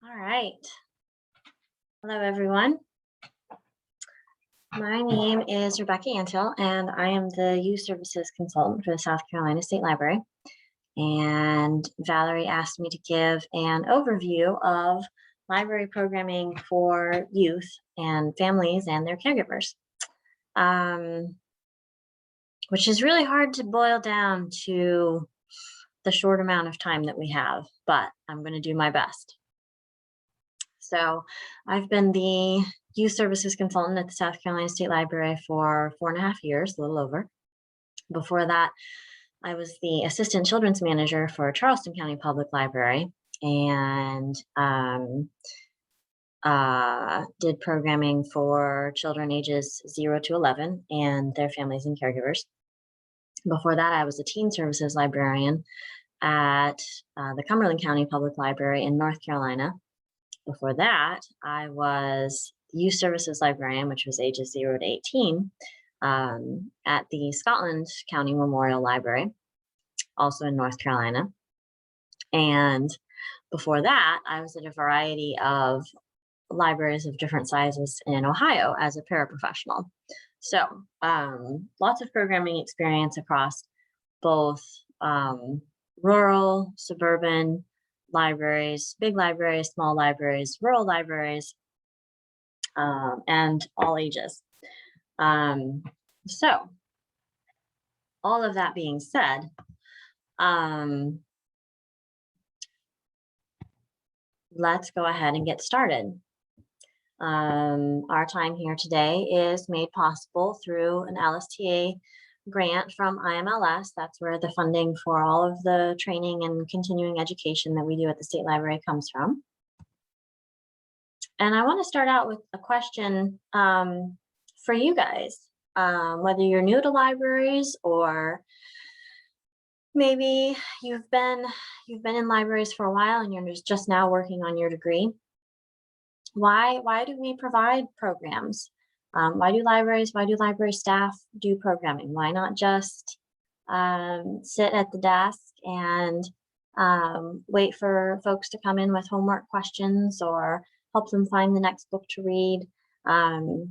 All right. Hello, everyone. My name is Rebecca Antill, and I am the Youth Services Consultant for the South Carolina State Library. And Valerie asked me to give an overview of library programming for youth and families and their caregivers, which is really hard to boil down to the short amount of time that we have, but I'm going to do my best. So I've been the Youth Services Consultant at the South Carolina State Library for 4.5 years, a little over. Before that, I was the Assistant Children's Manager for Charleston County Public Library and did programming for children ages 0 to 11 and their families and caregivers. Before that, I was a Teen Services Librarian at the Cumberland County Public Library in North Carolina. Before that, I was the Youth Services Librarian, which was ages 0 to 18, at the Scotland County Memorial Library, also in North Carolina. And before that, I was at a variety of libraries of different sizes in Ohio as a paraprofessional. So lots of programming experience across both rural, suburban libraries, big libraries, small libraries, rural libraries, and all ages. So all of that being said, let's go ahead and get started. Our time here today is made possible through an LSTA grant from IMLS. That's where the funding for all of the training and continuing education that we do at the State Library comes from. And I want to start out with a question for you guys, whether you're new to libraries or maybe you've been in libraries for a while and you're just now working on your degree. Why do we provide programs? Why do library staff do programming? Why not just sit at the desk and wait for folks to come in with homework questions or help them find the next book to read,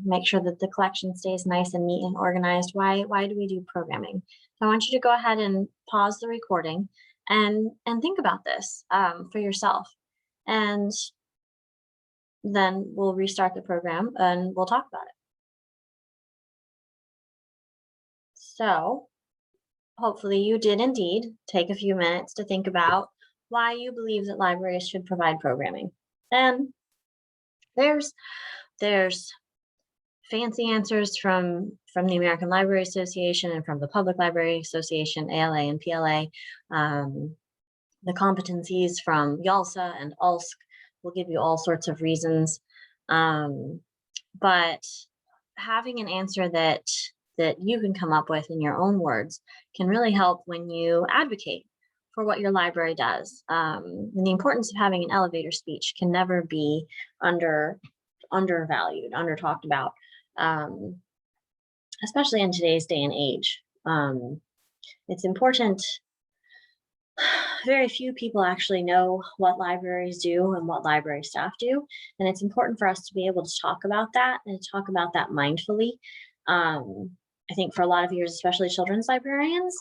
make sure that the collection stays nice and neat and organized? Why do we do programming? So I want you to go ahead and pause the recording and think about this for yourself. And then we'll restart the program and we'll talk about it. So hopefully you did indeed take a few minutes to think about why you believe that libraries should provide programming. And there's fancy answers from the American Library Association and from the Public Library Association, ALA and PLA. The competencies from YALSA and ALSC will give you all sorts of reasons. But having an answer that you can come up with in your own words can really help when you advocate for what your library does. And the importance of having an elevator speech can never be undervalued, under talked about, especially in today's day and age. It's important. Very few people actually know what libraries do and what library staff do. And it's important for us to be able to talk about that and talk about that mindfully. I think for a lot of years, especially children's librarians,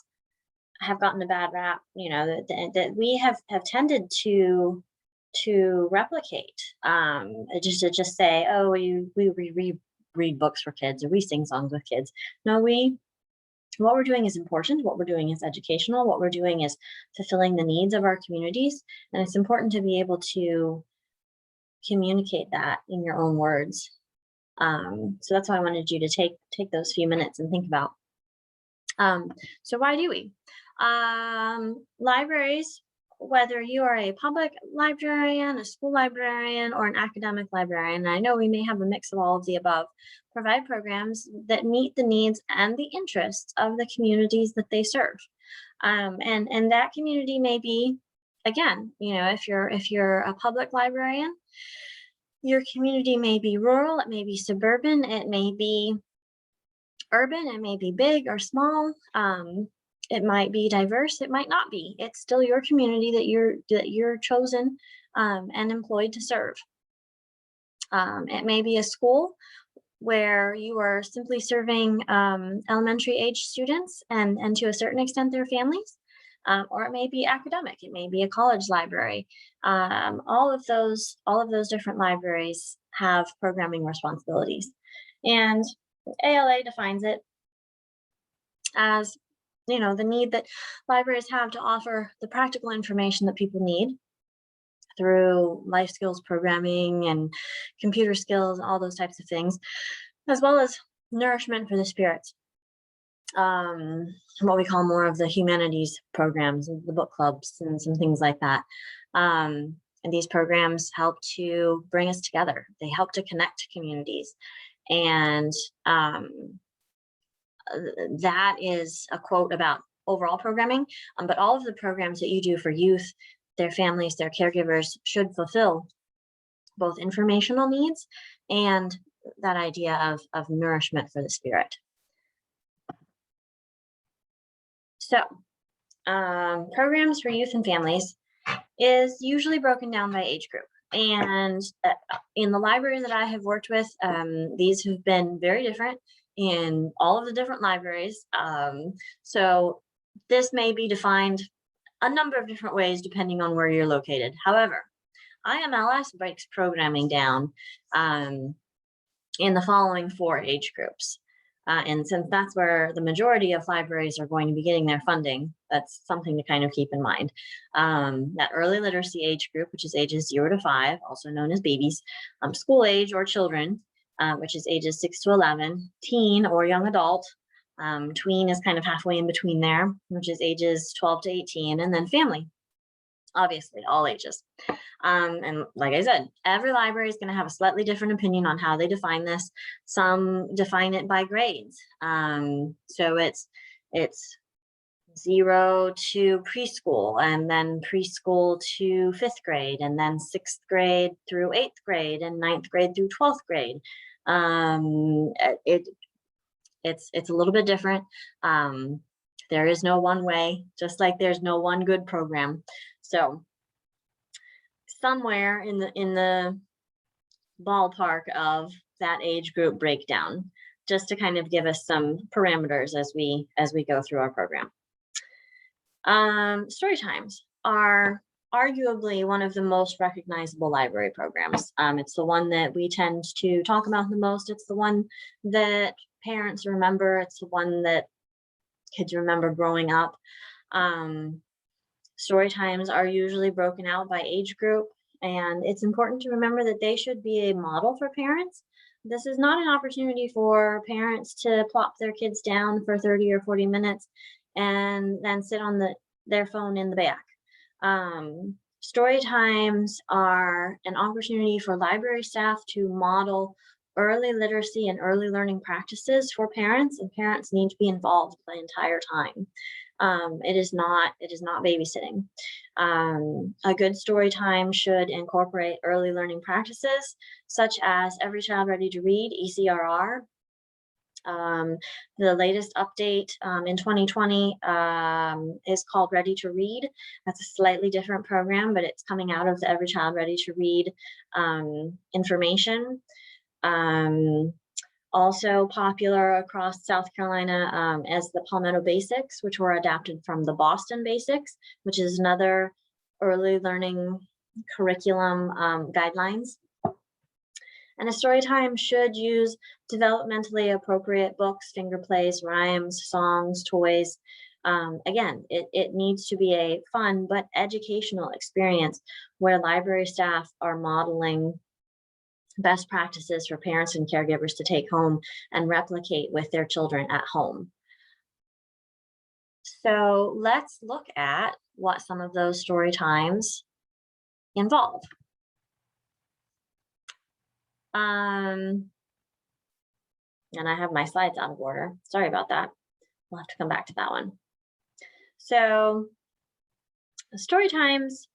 have gotten a bad rap, that we have tended to replicate, just say, oh, we read books for kids or we sing songs with kids. No, what we're doing is important. What we're doing is educational. What we're doing is fulfilling the needs of our communities. And it's important to be able to communicate that in your own words. So that's why I wanted you to take those few minutes and think about. So why do we? Libraries, whether you are a public librarian, a school librarian, or an academic librarian, and I know we may have a mix of all of the above, provide programs that meet the needs and the interests of the communities that they serve. And that community may be, again, if you're a public librarian, your community may be rural, it may be suburban, it may be urban, it may be big or small. It might be diverse, it might not be. It's still your community that you're chosen and employed to serve. It may be a school where you are simply serving elementary age students and to a certain extent their families, or it may be academic. It may be a college library. All of those different libraries have programming responsibilities, and ALA defines it as, you know, the need that libraries have to offer the practical information that people need through life skills programming and computer skills, all those types of things, as well as nourishment for the spirits. What we call more of the humanities programs, the book clubs and some things like that. And these programs help to bring us together. They help to connect communities. And that is a quote about overall programming, but all of the programs that you do for youth, their families, their caregivers should fulfill both informational needs and that idea of nourishment for the spirit. So programs for youth and families is usually broken down by age group. And in the library that I have worked with, these have been very different in all of the different libraries. So this may be defined a number of different ways depending on where you're located. However, IMLS breaks programming down in the following 4 age groups. And since that's where the majority of libraries are going to be getting their funding, that's something to kind of keep in mind. That early literacy age group, which is ages 0 to 5, also known as babies, school age or children, which is ages 6 to 11, teen or young adult, tween is kind of halfway in between there, which is ages 12 to 18, and then family, obviously all ages. And like I said, every library is going to have a slightly different opinion on how they define this. Some define it by grades. So it's 0 to preschool, and then preschool to 5th grade, and then 6th grade through 8th grade, and 9th grade through 12th grade. It's a little bit different. There is no one way, just like there's no one good program. So somewhere in the ballpark of that age group breakdown, just to kind of give us some parameters as we go through our program. Story times are arguably one of the most recognizable library programs. It's the one that we tend to talk about the most. It's the one that parents remember. It's the one that kids remember growing up. Story times are usually broken out by age group, and it's important to remember that they should be a model for parents. This is not an opportunity for parents to plop their kids down for 30 or 40 minutes and then sit on their phone in the back. Story times are an opportunity for library staff to model early literacy and early learning practices for parents, and parents need to be involved the entire time. It is not babysitting. A good story time should incorporate early learning practices such as Every Child Ready to Read, ECRR. The latest update in 2020 is called Ready to Read. That's a slightly different program, but it's coming out of the Every Child Ready to Read information. Also popular across South Carolina as the Palmetto Basics, which were adapted from the Boston Basics, which is another early learning curriculum guidelines. And a story time should use developmentally appropriate books, finger plays, rhymes, songs, toys. Again, it needs to be a fun but educational experience where library staff are modeling best practices for parents and caregivers to take home and replicate with their children at home. So let's look at what some of those story times involve. And I have my slides out of order. Sorry about that. We'll have to come back to that one. So story times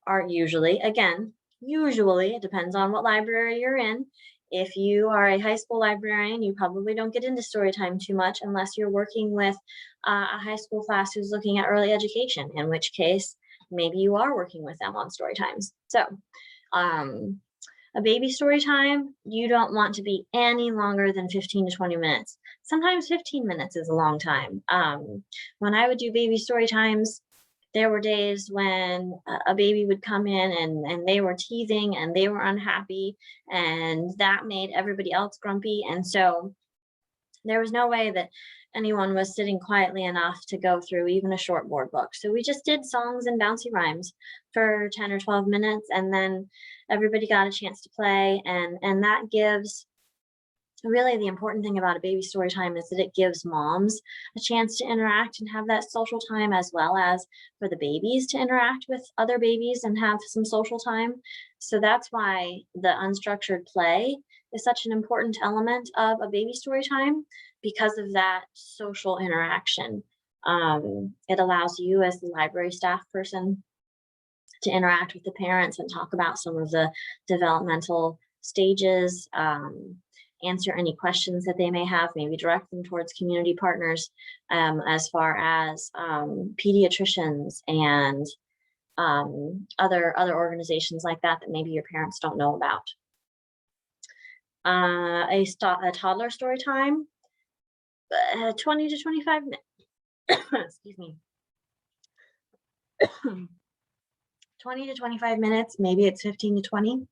are usually, it depends on what library you're in. If you are a high school librarian, you probably don't get into story time too much unless you're working with a high school class who's looking at early education, in which case maybe you are working with them on story times. So a baby story time, you don't want to be any longer than 15 to 20 minutes. Sometimes 15 minutes is a long time. When I would do baby story times, there were days when a baby would come in and they were teething and they were unhappy, and that made everybody else grumpy. And so there was no way that anyone was sitting quietly enough to go through even a short board book. So we just did songs and bouncy rhymes for 10 or 12 minutes, and then everybody got a chance to play. And that gives, really the important thing about a baby story time is that it gives moms a chance to interact and have that social time, as well as for the babies to interact with other babies and have some social time. So that's why the unstructured play is such an important element of a baby story time, because of that social interaction. It allows you as the library staff person to interact with the parents and talk about some of the developmental stages, answer any questions that they may have, maybe direct them towards community partners, as far as pediatricians and other organizations like that that maybe your parents don't know about. A toddler story time, 20 to 25 minutes. Excuse me. 20 to 25 minutes, maybe it's 15 to 20.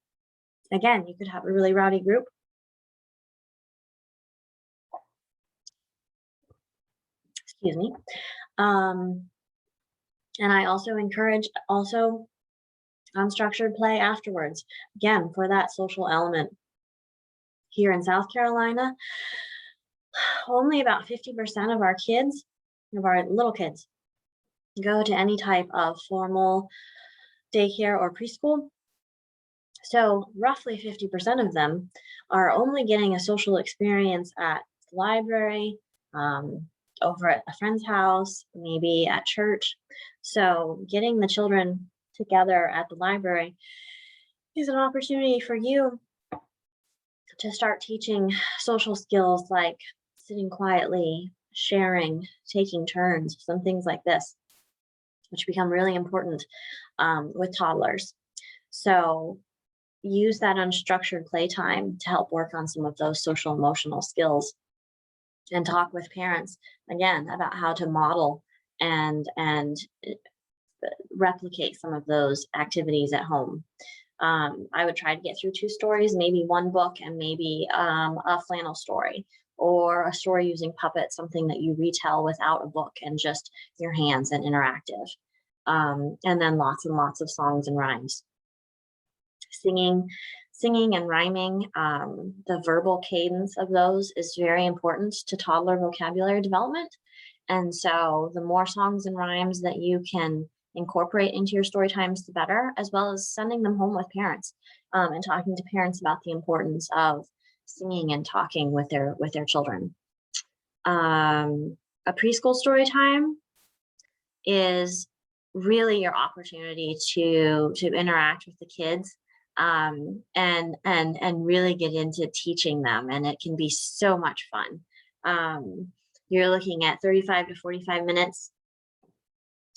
Again, you could have a really rowdy group. Excuse me. And I also encourage unstructured play afterwards, again, for that social element. Here in South Carolina, only about 50% of our kids, of our little kids, go to any type of formal daycare or preschool. So roughly 50% of them are only getting a social experience at the library, over at a friend's house, maybe at church. So getting the children together at the library is an opportunity for you to start teaching social skills like sitting quietly, sharing, taking turns, some things like this, which become really important with toddlers. So use that unstructured playtime to help work on some of those social emotional skills, and talk with parents again about how to model and replicate some of those activities at home. I would try to get through 2 stories, maybe 1 book, and maybe a flannel story, or a story using puppets, something that you retell without a book and just your hands and interactive. And then lots and lots of songs and rhymes. Singing and rhyming, the verbal cadence of those is very important to toddler vocabulary development. And so the more songs and rhymes that you can incorporate into your story times, the better, as well as sending them home with parents, and talking to parents about the importance of singing and talking with their children. A preschool story time is really your opportunity to interact with the kids, and really get into teaching them, and it can be so much fun. You're looking at 35 to 45 minutes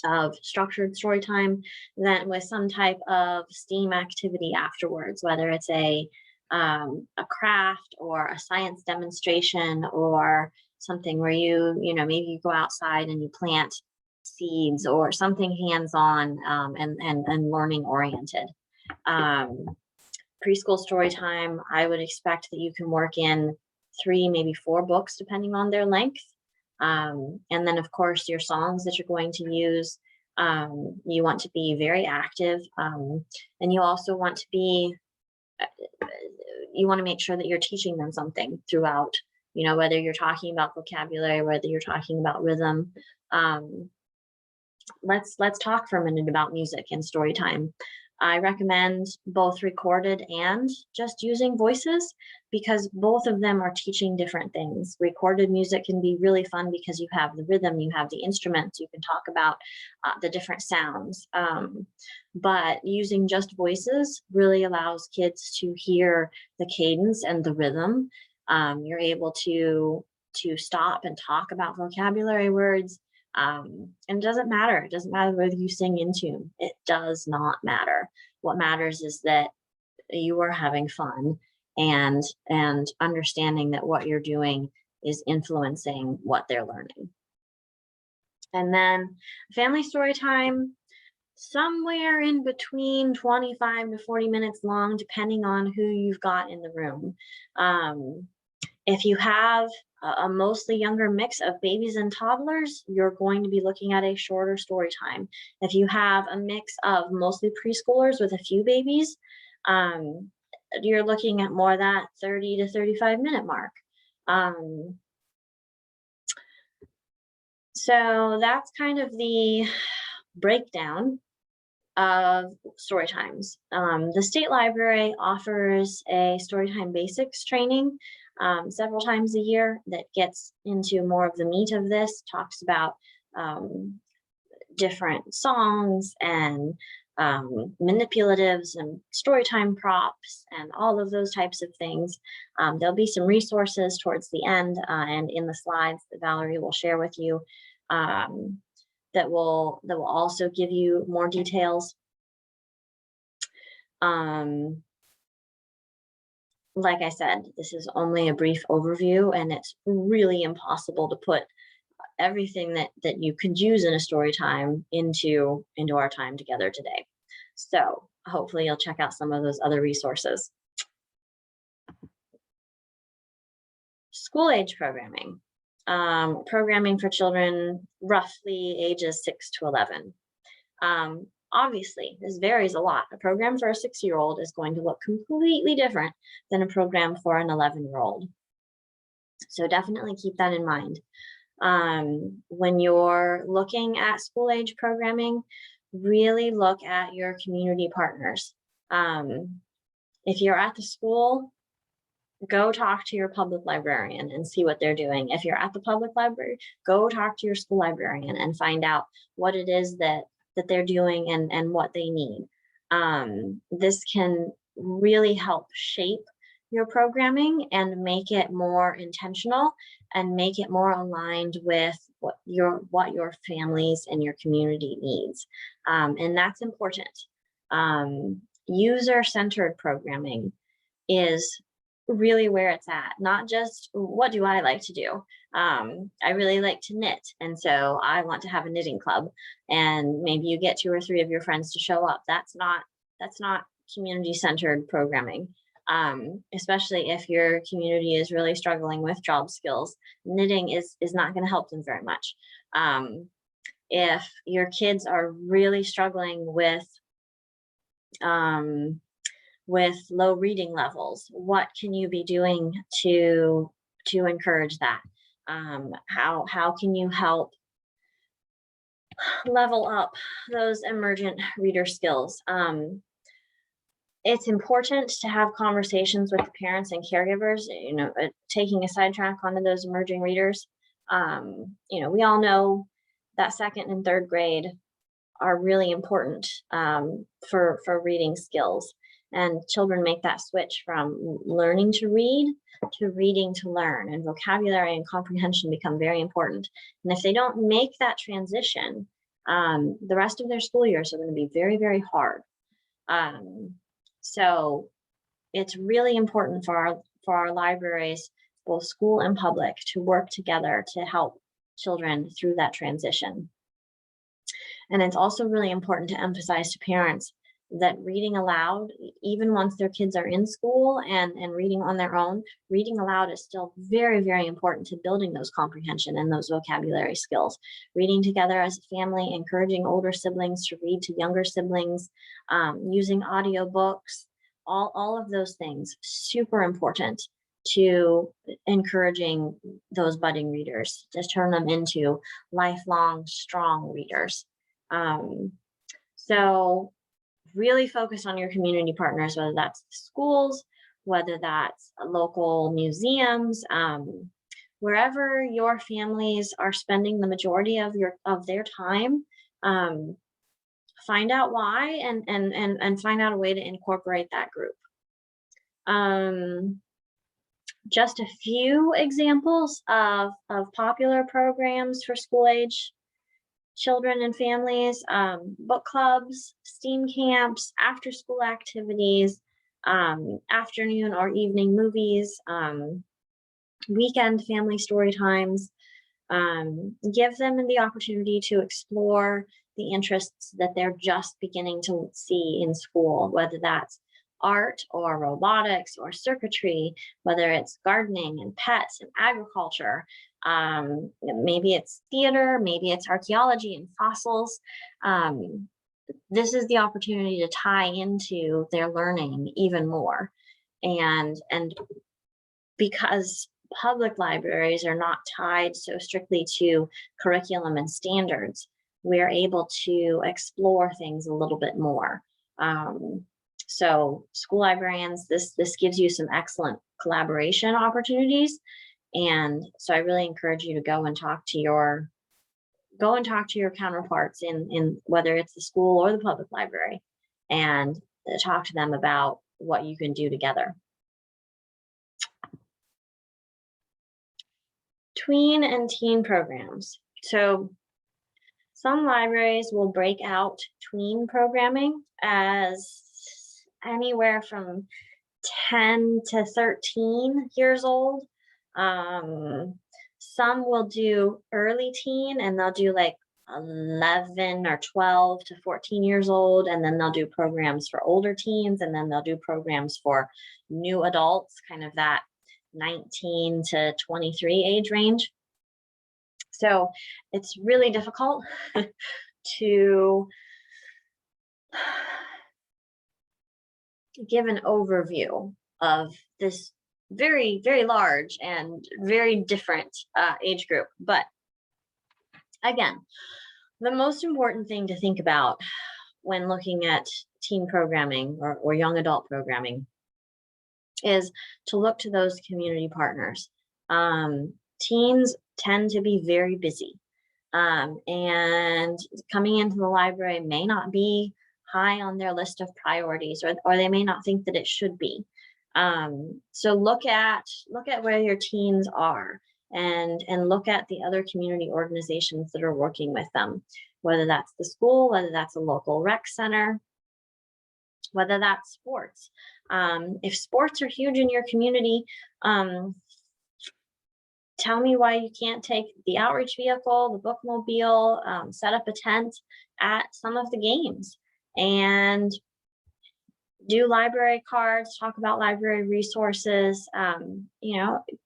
of structured story time, then with some type of STEAM activity afterwards, whether it's a craft or a science demonstration, or something where you know, maybe you go outside and you plant seeds, or something hands-on, and learning oriented. Preschool story time, I would expect that you can work in 3, maybe 4 books, depending on their length. And then, of course, your songs that you're going to use, you want to be very active. And you also want to be, you want to make sure that you're teaching them something throughout, you know, whether you're talking about vocabulary, whether you're talking about rhythm. Let's talk for a minute about music and story time. I recommend both recorded and just using voices, because both of them are teaching different things. Recorded music can be really fun because you have the rhythm, you have the instruments, you can talk about the different sounds. But using just voices really allows kids to hear the cadence and the rhythm. You're able to stop and talk about vocabulary words. And it doesn't matter. It doesn't matter whether you sing in tune. It does not matter. What matters is that you are having fun and understanding that what you're doing is influencing what they're learning. And then family story time, somewhere in between 25 to 40 minutes long, depending on who you've got in the room. If you have a mostly younger mix of babies and toddlers, you're going to be looking at a shorter story time. If you have a mix of mostly preschoolers with a few babies, you're looking at more that 30 to 35-minute mark. So that's kind of the breakdown of story times. The state library offers a storytime basics training several times a year that gets into more of the meat of this, talks about different songs and manipulatives and storytime props and all of those types of things. There'll be some resources towards the end and in the slides that Valerie will share with you that will also give you more details. Like I said, this is only a brief overview, and it's really impossible to put everything that you could use in a story time into our time together today. So hopefully you'll check out some of those other resources. School age programming. Programming for children roughly ages 6 to 11. Obviously, this varies a lot. A program for a 6-year-old is going to look completely different than a program for an 11-year-old. So definitely keep that in mind. When you're looking at school age programming, really look at your community partners. If you're at the school, go talk to your public librarian and see what they're doing. If you're at the public library, go talk to your school librarian and find out what it is that they're doing and what they need. This can really help shape your programming and make it more intentional and make it more aligned with what your families and your community needs. And that's important. User-centered programming is really where it's at, not just what do I like to do. I really like to knit, and so I want to have a knitting club, and maybe you get 2 or 3 of your friends to show up. That's not community-centered programming. Especially if your community is really struggling with job skills, knitting is not going to help them very much. If your kids are really struggling with low reading levels, what can you be doing to encourage that? How can you help level up those emergent reader skills? It's important to have conversations with the parents and caregivers, taking a sidetrack onto those emerging readers. We all know that 2nd and 3rd grade are really important for reading skills. And children make that switch from learning to read to reading to learn, and vocabulary and comprehension become very important. And if they don't make that transition, the rest of their school years are going to be very, very hard. So it's really important for our libraries, both school and public, to work together to help children through that transition. And it's also really important to emphasize to parents that reading aloud, even once their kids are in school and reading on their own, reading aloud is still very, very important to building those comprehension and those vocabulary skills. Reading together as a family, encouraging older siblings to read to younger siblings, using audiobooks, all of those things, super important to encouraging those budding readers to turn them into lifelong, strong readers. So really focus on your community partners, whether that's schools, whether that's local museums, wherever your families are spending the majority of their time. Find out why and find out a way to incorporate that group. Just a few examples of popular programs for school age. children and families, book clubs, STEAM camps, after school activities, afternoon or evening movies, weekend family story times. Give them the opportunity to explore the interests that they're just beginning to see in school, whether that's art or robotics or circuitry, whether it's gardening and pets and agriculture. Maybe it's theater, maybe it's archaeology and fossils. This is the opportunity to tie into their learning even more. And because public libraries are not tied so strictly to curriculum and standards, we're able to explore things a little bit more. So school librarians, this gives you some excellent collaboration opportunities. And so I really encourage you to go and talk to your counterparts in whether it's the school or the public library, and talk to them about what you can do together. Tween and teen programs. So some libraries will break out tween programming as anywhere from 10 to 13 years old. Some will do early teen, and they'll do like 11 or 12 to 14 years old, and then they'll do programs for older teens, and then they'll do programs for new adults, kind of that 19 to 23 age range. So it's really difficult to give an overview of this very, very large and very different age group. But again, the most important thing to think about when looking at teen programming or young adult programming is to look to those community partners. Teens tend to be very busy, and coming into the library may not be high on their list of priorities, or they may not think that it should be. So look at where your teens are, and look at the other community organizations that are working with them, whether that's the school, whether that's a local rec center, whether that's sports. If sports are huge in your community, tell me why you can't take the outreach vehicle, the bookmobile, set up a tent at some of the games, and do library cards, talk about library resources,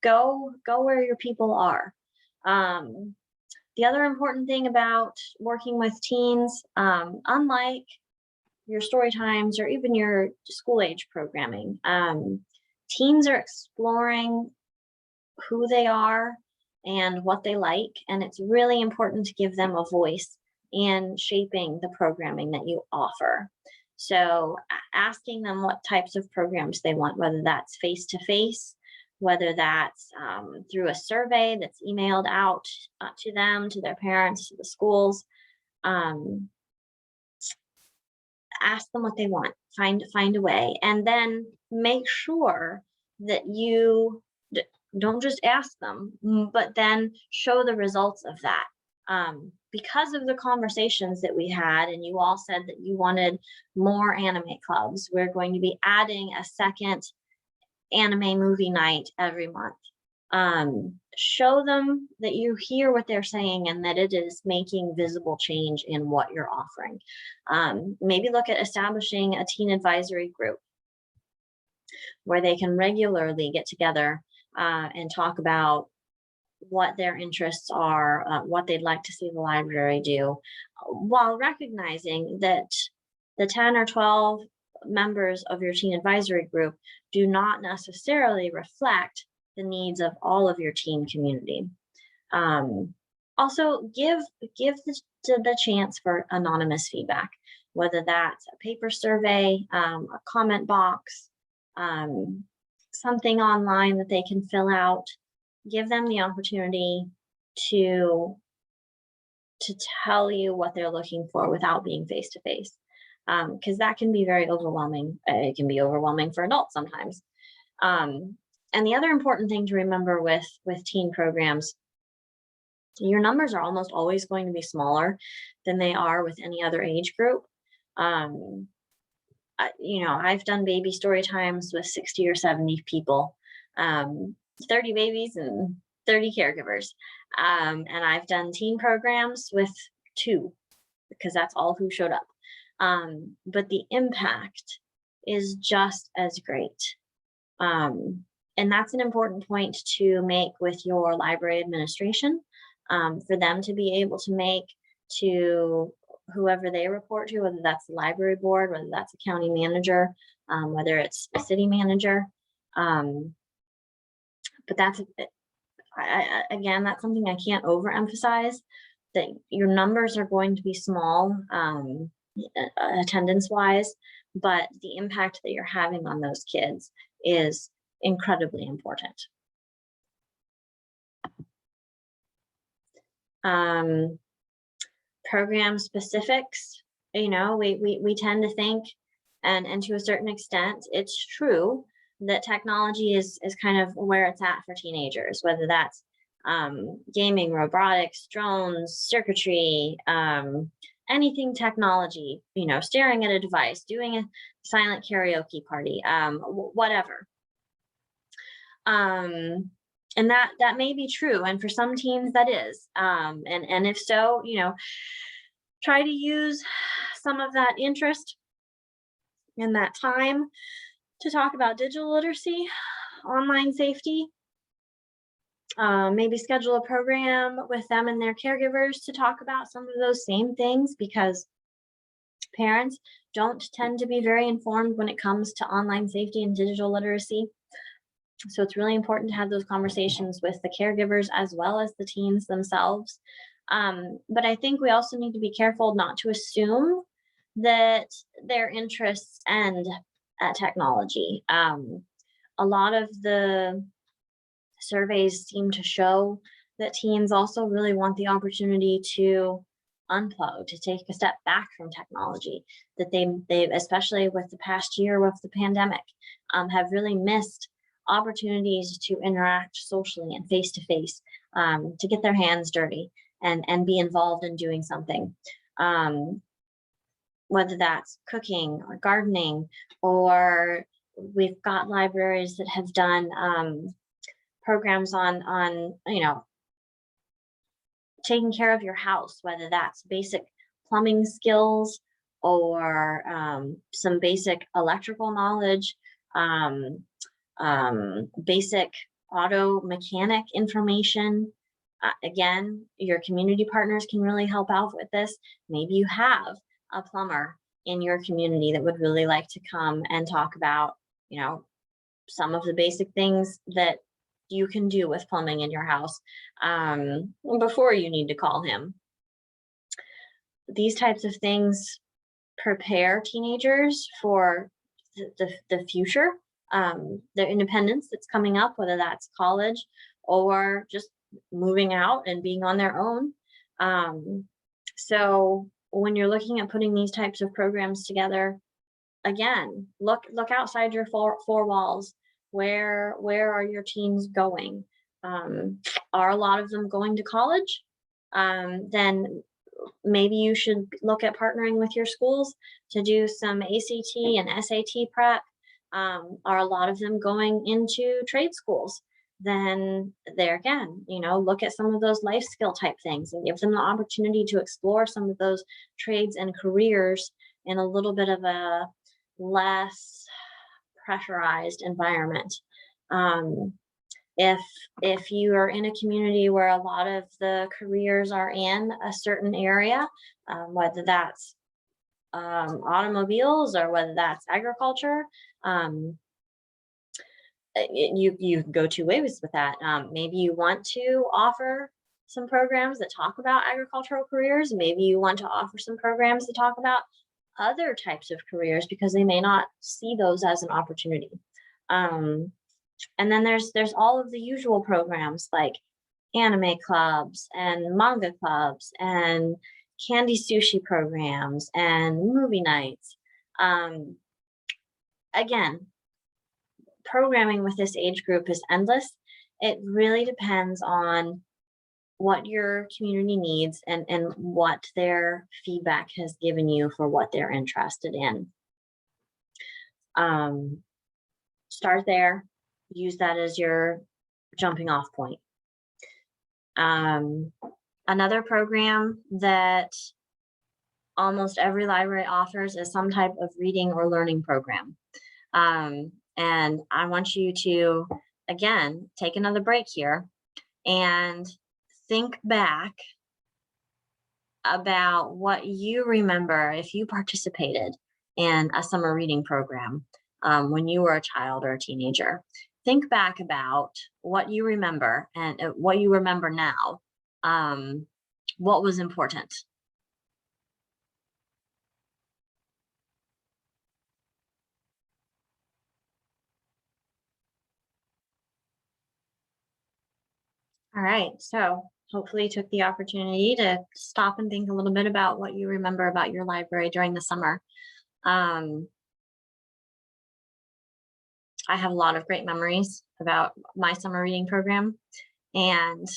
go where your people are. The other important thing about working with teens, unlike your story times or even your school age programming, teens are exploring who they are and what they like, and it's really important to give them a voice in shaping the programming that you offer. So asking them what types of programs they want, whether that's face-to-face, whether that's through a survey that's emailed out to them, to their parents, to the schools. Ask them what they want, find a way, and then make sure that you don't just ask them, but then show the results of that. Because of the conversations that we had, and you all said that you wanted more anime clubs, we're going to be adding a second anime movie night every month. Show them that you hear what they're saying and that it is making visible change in what you're offering. Maybe look at establishing a teen advisory group where they can regularly get together and talk about what their interests are, what they'd like to see the library do, while recognizing that the 10 or 12 members of your teen advisory group do not necessarily reflect the needs of all of your teen community. Also, give the chance for anonymous feedback, whether that's a paper survey, a comment box, something online that they can fill out. Give them the opportunity to tell you what they're looking for without being face to face, because that can be very overwhelming. It can be overwhelming for adults sometimes. And the other important thing to remember with teen programs your numbers are almost always going to be smaller than they are with any other age group. I've done baby story times with 60 or 70 people, 30 babies and 30 caregivers. And I've done teen programs with 2, because that's all who showed up. But the impact is just as great. And that's an important point to make with your library administration, for them to be able to make to whoever they report to, whether that's the library board, whether that's a county manager, whether it's a city manager. But that's, again, that's something I can't overemphasize, that your numbers are going to be small, attendance wise, but the impact that you're having on those kids is incredibly important. Program specifics, we tend to think, and to a certain extent, it's true that technology is kind of where it's at for teenagers, whether that's gaming, robotics, drones, circuitry, anything technology, staring at a device, doing a silent karaoke party, whatever. And that may be true, and for some teens that is, and if so, try to use some of that interest and that time to talk about digital literacy, online safety. Maybe schedule a program with them and their caregivers to talk about some of those same things, because parents don't tend to be very informed when it comes to online safety and digital literacy. So it's really important to have those conversations with the caregivers as well as the teens themselves. But I think we also need to be careful not to assume that their interests end at technology. A lot of the surveys seem to show that teens also really want the opportunity to unplug, to take a step back from technology, that they especially with the past year with the pandemic, have really missed opportunities to interact socially and face to face, to get their hands dirty and be involved in doing something, whether that's cooking or gardening, or we've got libraries that have done programs on taking care of your house, whether that's basic plumbing skills or some basic electrical knowledge, basic auto mechanic information. Again, your community partners can really help out with this. Maybe you have a plumber in your community that would really like to come and talk about, some of the basic things that you can do with plumbing in your house before you need to call him. These types of things prepare teenagers for the future, their independence that's coming up, whether that's college or just moving out and being on their own. So when you're looking at putting these types of programs together, again, look outside your four walls. Where are your teens going? Are a lot of them going to college? Then maybe you should look at partnering with your schools to do some ACT and SAT prep. Are a lot of them going into trade schools? Then there again, look at some of those life skill type things and give them the opportunity to explore some of those trades and careers in a little bit of a less pressurized environment. If you are in a community where a lot of the careers are in a certain area, whether that's automobiles or whether that's agriculture, you go two ways with that. Maybe you want to offer some programs that talk about agricultural careers. Maybe you want to offer some programs that talk about other types of careers because they may not see those as an opportunity. And then there's all of the usual programs like anime clubs and manga clubs and candy sushi programs and movie nights. Again, programming with this age group is endless. It really depends on what your community needs and what their feedback has given you for what they're interested in. Start there, use that as your jumping off point. Another program that almost every library offers is some type of reading or learning program. And I want you to, again, take another break here and think back about what you remember if you participated in a summer reading program when you were a child or a teenager. Think back about what you remember and what you remember now. What was important? All right, so hopefully you took the opportunity to stop and think a little bit about what you remember about your library during the summer. I have a lot of great memories about my summer reading program, and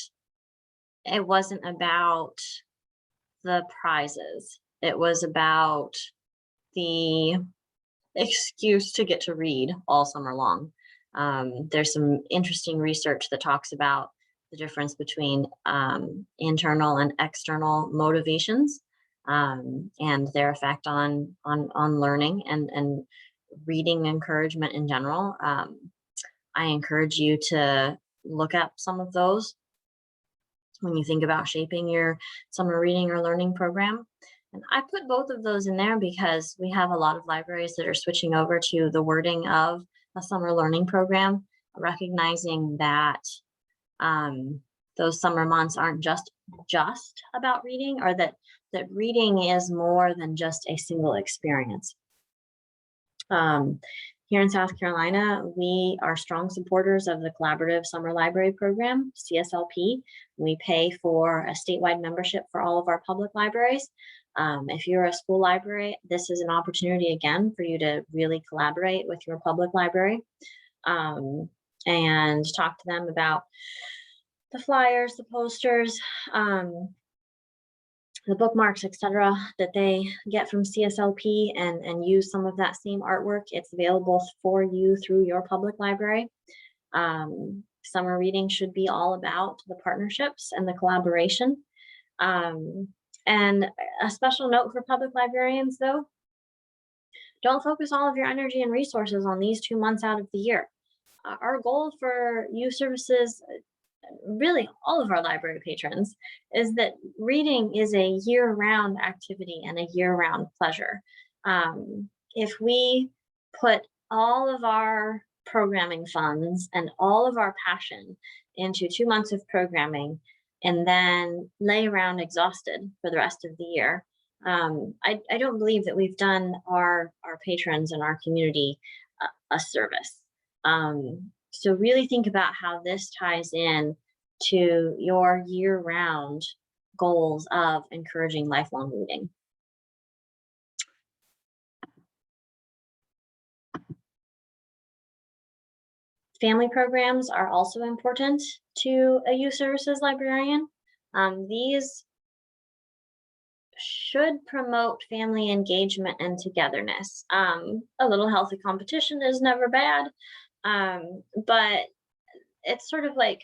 it wasn't about the prizes. It was about the excuse to get to read all summer long. There's some interesting research that talks about the difference between internal and external motivations and their effect on learning and reading encouragement in general. I encourage you to look up some of those when you think about shaping your summer reading or learning program. And I put both of those in there because we have a lot of libraries that are switching over to the wording of a summer learning program, recognizing that those summer months aren't just about reading, or that reading is more than just a single experience. Here in South Carolina, we are strong supporters of the Collaborative Summer Library Program, CSLP. We pay for a statewide membership for all of our public libraries. If you're a school library, this is an opportunity again for you to really collaborate with your public library and talk to them about the flyers, the posters, the bookmarks, etc., that they get from CSLP, and use some of that same artwork. It's available for you through your public library. Summer reading should be all about the partnerships and the collaboration. And a special note for public librarians, though, don't focus all of your energy and resources on these 2 months out of the year. Our goal for youth services, really all of our library patrons, is that reading is a year-round activity and a year-round pleasure. If we put all of our programming funds and all of our passion into 2 months of programming and then lay around exhausted for the rest of the year, I don't believe that we've done our patrons and our community a service. So really think about how this ties in to your year-round goals of encouraging lifelong reading. Family programs are also important to a youth services librarian. These should promote family engagement and togetherness. A little healthy competition is never bad, but it's sort of like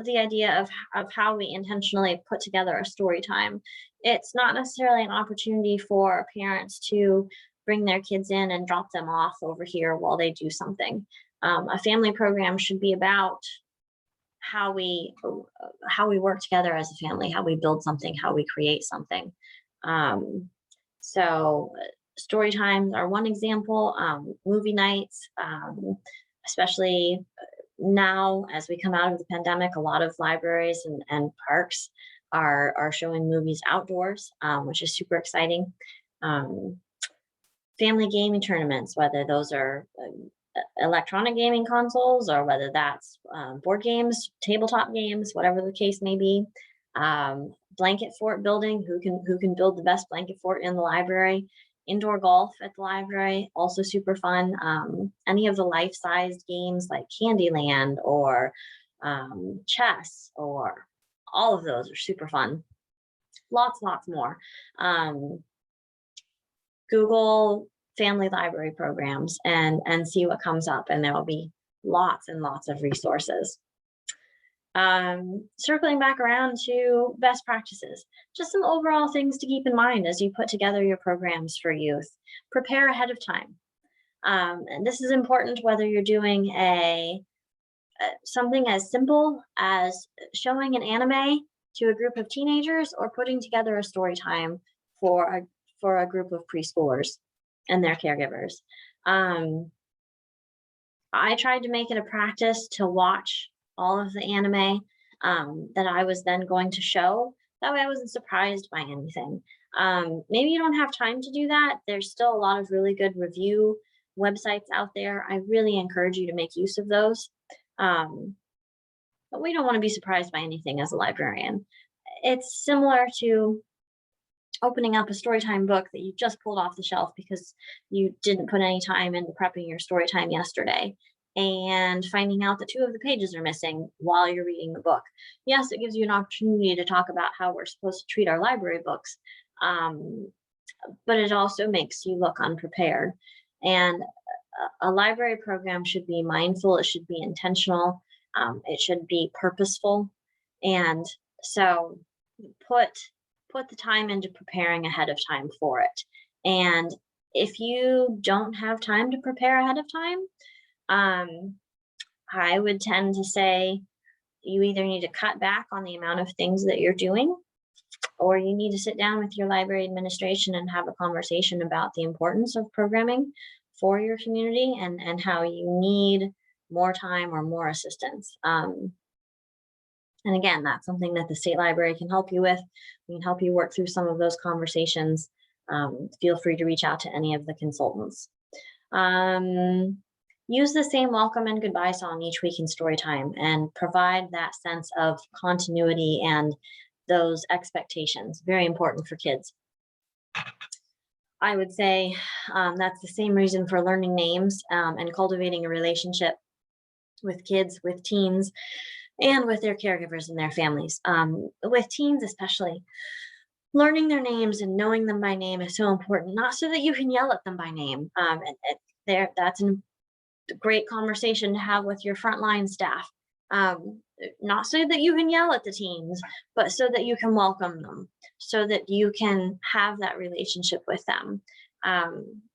the idea of how we intentionally put together a story time. It's not necessarily an opportunity for parents to bring their kids in and drop them off over here while they do something. A family program should be about how we work together as a family, how we build something, how we create something. So story times are one example. Movie nights, especially now as we come out of the pandemic, a lot of libraries and parks are showing movies outdoors, which is super exciting. Family gaming tournaments, whether those are electronic gaming consoles or whether that's board games, tabletop games, whatever the case may be. Blanket fort building, who can build the best blanket fort in the library. Indoor golf at the library, also super fun. Any of the life-sized games like Candyland or chess or all of those are super fun. Lots more. Google family library programs and see what comes up, and there will be lots and lots of resources. Circling back around to best practices, just some overall things to keep in mind as you put together your programs for youth. Prepare ahead of time. And this is important whether you're doing something as simple as showing an anime to a group of teenagers or putting together a story time for a group of preschoolers and their caregivers. I tried to make it a practice to watch all of the anime that I was then going to show. That way I wasn't surprised by anything. Maybe you don't have time to do that. There's still a lot of really good review websites out there. I really encourage you to make use of those. But we don't want to be surprised by anything as a librarian. It's similar to opening up a storytime book that you just pulled off the shelf because you didn't put any time into prepping your story time yesterday, and finding out that 2 of the pages are missing while you're reading the book. Yes, it gives you an opportunity to talk about how we're supposed to treat our library books, but it also makes you look unprepared. And a library program should be mindful, it should be intentional, it should be purposeful. And so put the time into preparing ahead of time for it. And if you don't have time to prepare ahead of time, I would tend to say you either need to cut back on the amount of things that you're doing, or you need to sit down with your library administration and have a conversation about the importance of programming for your community and how you need more time or more assistance. And again, that's something that the state library can help you with. We can help you work through some of those conversations. Feel free to reach out to any of the consultants. Use the same welcome and goodbye song each week in Storytime and provide that sense of continuity and those expectations. Very important for kids. I would say that's the same reason for learning names and cultivating a relationship with kids, with teens, and with their caregivers and their families. With teens especially, learning their names and knowing them by name is so important, not so that you can yell at them by name. That's a great conversation to have with your frontline staff. Not so that you can yell at the teens, but so that you can welcome them, so that you can have that relationship with them.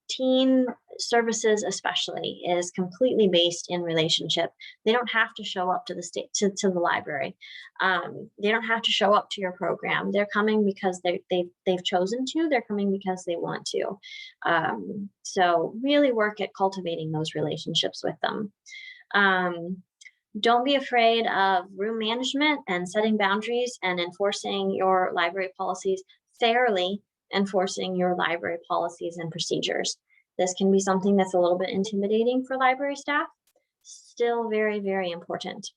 Teen services especially is completely based in relationship. They don't have to show up to the to the library. They don't have to show up to your program. They're coming because they've chosen to. They're coming because they want to. So really work at cultivating those relationships with them. Don't be afraid of room management and setting boundaries and enforcing your library policies fairly. Enforcing your library policies and procedures. This can be something that's a little bit intimidating for library staff. Still very, very important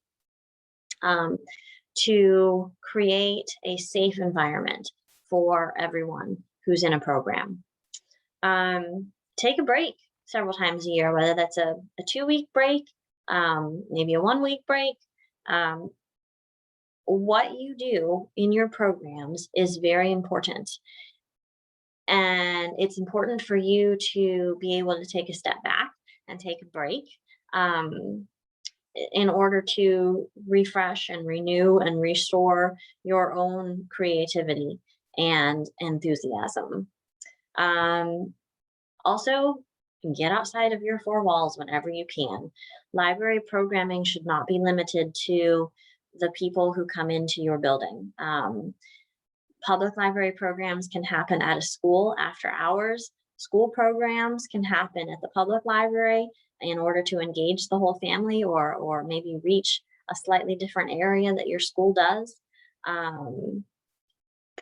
to create a safe environment for everyone who's in a program. Take a break several times a year, whether that's a 2-week break, maybe a 1-week break. What you do in your programs is very important. And it's important for you to be able to take a step back and take a break in order to refresh and renew and restore your own creativity and enthusiasm. Also, get outside of your 4 walls whenever you can. Library programming should not be limited to the people who come into your building. Public library programs can happen at a school after hours. School programs can happen at the public library in order to engage the whole family or maybe reach a slightly different area that your school does.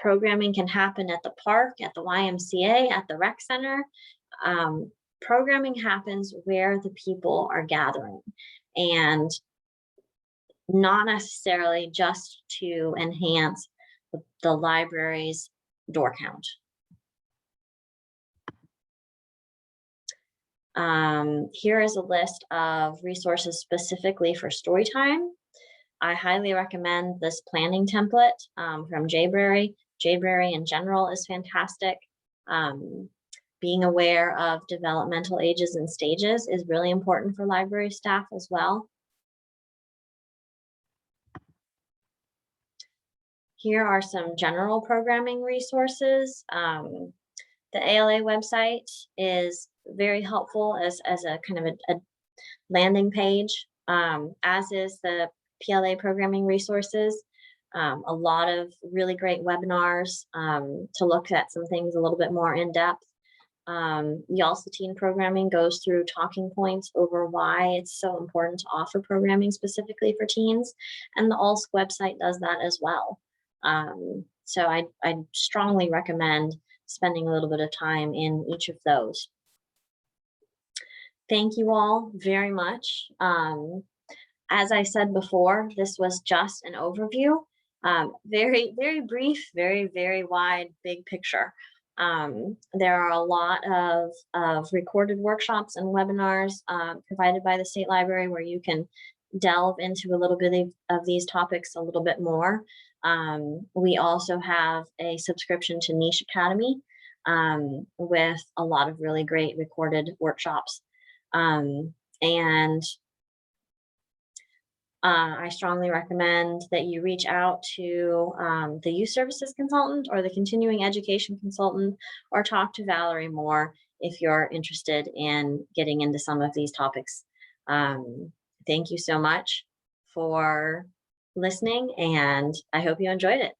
Programming can happen at the park, at the YMCA, at the rec center. Programming happens where the people are gathering and not necessarily just to enhance the library's door count. Here is a list of resources specifically for Storytime. I highly recommend this planning template from Jayberry. Jayberry in general is fantastic. Being aware of developmental ages and stages is really important for library staff as well. Here are some general programming resources. The ALA website is very helpful as a kind of a landing page, as is the PLA programming resources. A lot of really great webinars to look at some things a little bit more in depth. YALSA Teen Programming goes through talking points over why it's so important to offer programming specifically for teens, and the ALSC website does that as well. So I strongly recommend spending a little bit of time in each of those. Thank you all very much. As I said before, this was just an overview. Very, very brief, very, very wide, big picture. There are a lot of recorded workshops and webinars provided by the State Library where you can delve into a little bit of these topics a little bit more. We also have a subscription to Niche Academy with a lot of really great recorded workshops. I strongly recommend that you reach out to the youth services consultant or the continuing education consultant, or talk to Valerie more if you're interested in getting into some of these topics. Thank you so much for listening, and I hope you enjoyed it.